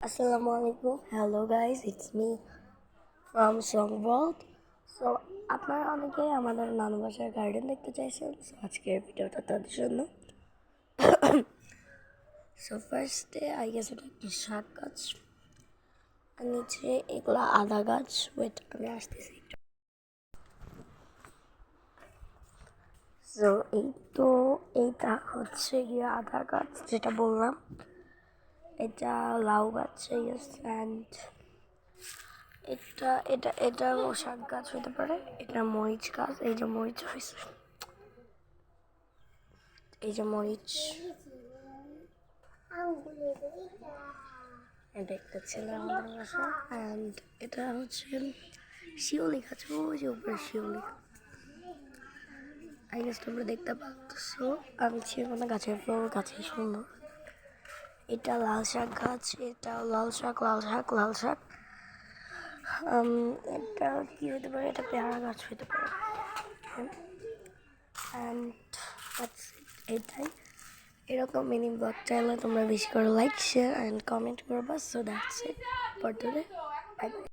Assalamualaikum. Hello guys, it's me from Song World. So আপনারা অনেকেই আমাদের নানু বাসার গার্ডেন দেখতে চাইছেন, সো আজকের ভিডিওটা তাদের জন্য। সো ফার্স্টে আই গেস এটা একটি শাক গাছ, আর নিচে এগুলো আদা গাছ। ওয়েট, আমি আসতেছি একটু। সো এইটা হচ্ছে গিয়ে আদা গাছ, যেটা বললাম। এটা লাউ গাছ, ইয়েস। অ্যান্ড এটাও শাক গাছ হতে পারে। এটা মরিচ গাছ, এই যে মরিচ হয়েছে, এই যে মরিচ। এটা একটা ছেলে আমাদের বাসা। অ্যান্ড এটা হচ্ছে শিউলি গাছ, ওই যে উপরে শিউলি। আই গেস তোমরা দেখতে পাচ্ছ, আমি ছিল না গাছের ফ্লোর, গাছের সুন্দর। এটা লাল শাক গাছ, এটা লাল শাক লাল শাক লাল শাক। এটা কি হতে পারে? এটা পেয়ারা গাছ হতে পারে। অ্যান্ড এটাই। এরকম মিনি ব্লগ চাইলে তোমরা বেশি করে লাইক, শেয়ার অ্যান্ড কমেন্ট করবা। So that's it for today. Bye bye.